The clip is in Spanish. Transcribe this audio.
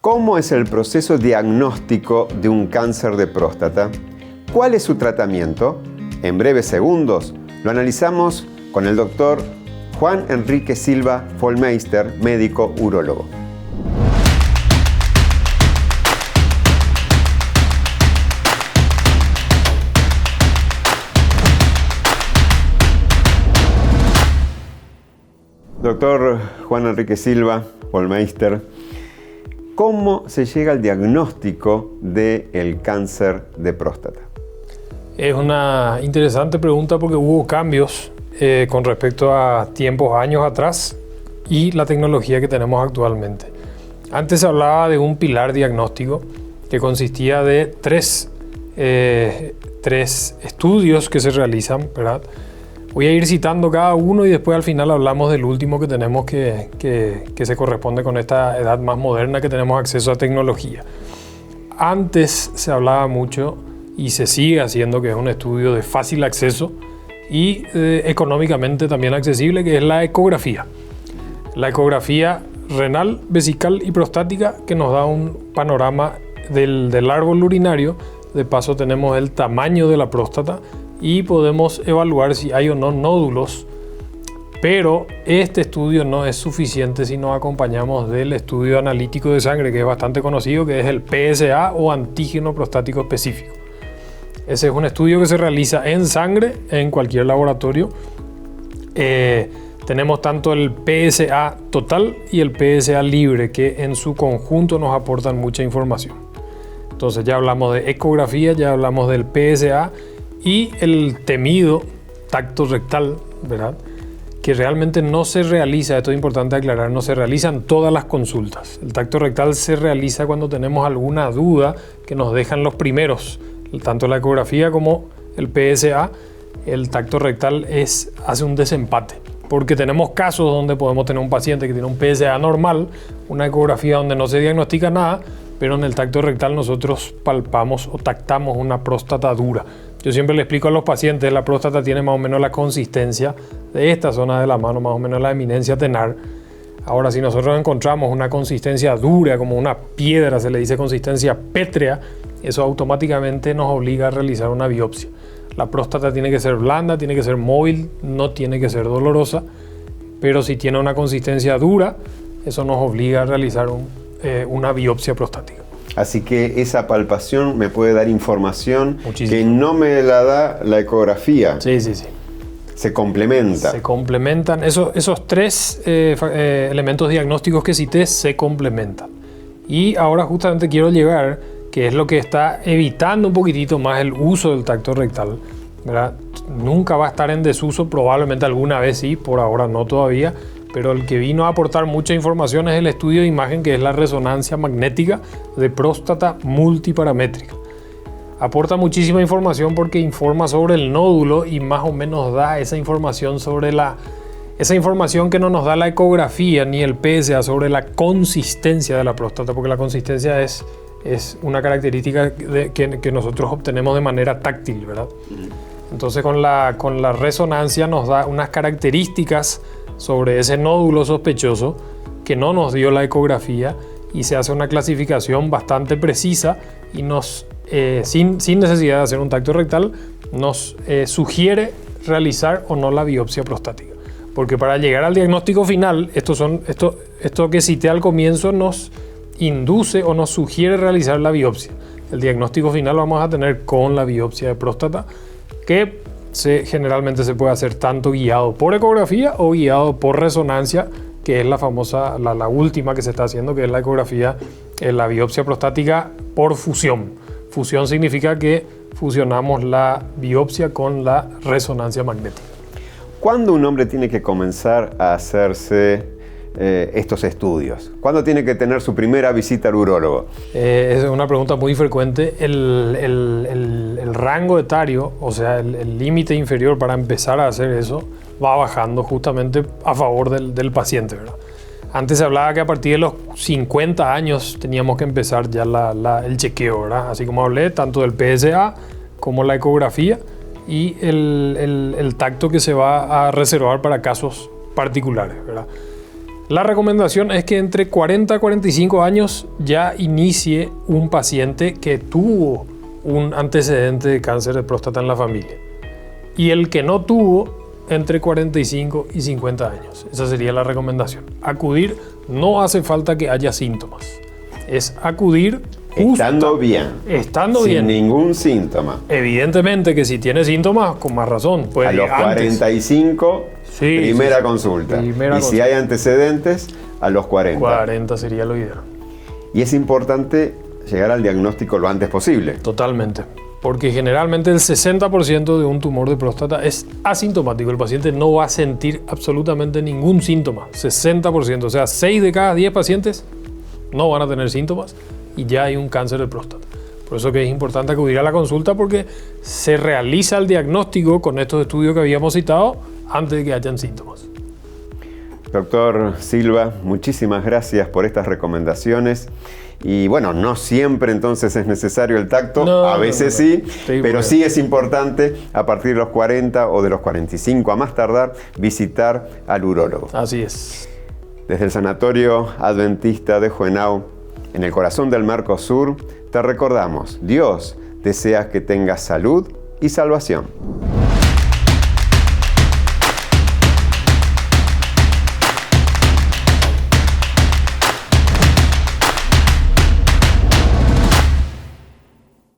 ¿Cómo es el proceso diagnóstico de un cáncer de próstata? ¿Cuál es su tratamiento? En breves segundos lo analizamos con el doctor Juan Enrique Silva Vollmeister, médico urólogo. Doctor Juan Enrique Silva Vollmeister, ¿cómo se llega al diagnóstico del cáncer de próstata? Es una interesante pregunta porque hubo cambios con respecto a años atrás y la tecnología que tenemos actualmente. Antes se hablaba de un pilar diagnóstico que consistía de tres estudios que se realizan, ¿verdad? Voy a ir citando cada uno y después al final hablamos del último que tenemos que se corresponde con esta edad más moderna que tenemos acceso a tecnología. Antes se hablaba mucho y se sigue haciendo que es un estudio de fácil acceso y económicamente también accesible, que es la ecografía. La ecografía renal, vesical y prostática, que nos da un panorama del árbol urinario. De paso tenemos el tamaño de la próstata y podemos evaluar si hay o no nódulos, pero este estudio no es suficiente si nos acompañamos del estudio analítico de sangre, que es bastante conocido, que es el PSA o antígeno prostático específico. Ese es un estudio que se realiza en sangre en cualquier laboratorio. Tenemos tanto el PSA total y el PSA libre, que en su conjunto nos aportan mucha información. Entonces ya hablamos de ecografía, ya hablamos del PSA y el temido tacto rectal, ¿verdad? Que realmente no se realiza, esto es importante aclarar, no se realizan todas las consultas. El tacto rectal se realiza cuando tenemos alguna duda que nos dejan los primeros, tanto la ecografía como el PSA. El tacto rectal hace un desempate, porque tenemos casos donde podemos tener un paciente que tiene un PSA normal, una ecografía donde no se diagnostica nada, pero en el tacto rectal nosotros palpamos o tactamos una próstata dura. Yo siempre le explico a los pacientes, la próstata tiene más o menos la consistencia de esta zona de la mano, más o menos la eminencia tenar. Ahora, si nosotros encontramos una consistencia dura, como una piedra, se le dice consistencia pétrea, eso automáticamente nos obliga a realizar una biopsia. La próstata tiene que ser blanda, tiene que ser móvil, no tiene que ser dolorosa, pero si tiene una consistencia dura, eso nos obliga a realizar una biopsia prostática. Así que esa palpación me puede dar información Muchísimo. Que no me la da la ecografía. Sí. Se complementa. Se complementan. Esos tres elementos diagnósticos que cité se complementan. Y ahora justamente quiero llegar, que es lo que está evitando un poquitito más el uso del tacto rectal, ¿verdad? Nunca va a estar en desuso, probablemente alguna vez sí, por ahora no todavía, pero el que vino a aportar mucha información es el estudio de imagen, que es la resonancia magnética de próstata multiparamétrica. Aporta muchísima información porque informa sobre el nódulo y más o menos da esa información sobre esa información que no nos da la ecografía ni el PSA sobre la consistencia de la próstata, porque la consistencia es una característica que nosotros obtenemos de manera táctil, ¿verdad? Entonces con la resonancia nos da unas características sobre ese nódulo sospechoso que no nos dio la ecografía, y se hace una clasificación bastante precisa y nos, sin necesidad de hacer un tacto rectal, nos sugiere realizar o no la biopsia prostática. Porque para llegar al diagnóstico final, esto que cité al comienzo nos induce o nos sugiere realizar la biopsia. El diagnóstico final lo vamos a tener con la biopsia de próstata, que generalmente se puede hacer tanto guiado por ecografía o guiado por resonancia, que es la famosa, la última que se está haciendo, que es la ecografía, la biopsia prostática por fusión. Fusión significa que fusionamos la biopsia con la resonancia magnética. ¿Cuándo un hombre tiene que comenzar a hacerse estos estudios? ¿Cuándo tiene que tener su primera visita al urólogo? Es una pregunta muy frecuente. El rango etario, o sea, el límite inferior para empezar a hacer eso, va bajando justamente a favor del paciente, ¿verdad? Antes se hablaba que a partir de los 50 años teníamos que empezar ya el chequeo, ¿verdad? Así como hablé, tanto del PSA como la ecografía y el tacto que se va a reservar para casos particulares, ¿verdad? La recomendación es que entre 40 y 45 años ya inicie un paciente que tuvo un antecedente de cáncer de próstata en la familia. Y el que no tuvo, entre 45 y 50 años. Esa sería la recomendación. Acudir, no hace falta que haya síntomas. Es acudir estando bien. Estando bien. Sin ningún síntoma. Evidentemente que si tiene síntomas, con más razón. Puede A los 45, primera consulta. Primera si hay antecedentes, a los 40. 40 sería lo ideal. Y es importante llegar al diagnóstico lo antes posible. Totalmente. Porque generalmente el 60% de un tumor de próstata es asintomático. El paciente no va a sentir absolutamente ningún síntoma. 60%. O sea, 6 de cada 10 pacientes no van a tener síntomas y ya hay un cáncer de próstata. Por eso que es importante acudir a la consulta, porque se realiza el diagnóstico con estos estudios que habíamos citado antes de que hayan síntomas. Doctor Silva, muchísimas gracias por estas recomendaciones. Y bueno, no siempre entonces es necesario el tacto, a veces sí, pero sí es importante a partir de los 40 o de los 45 a más tardar visitar al urólogo. Así es. Desde el Sanatorio Adventista de Juvenau, en el corazón del Mercosur, te recordamos, Dios desea que tengas salud y salvación.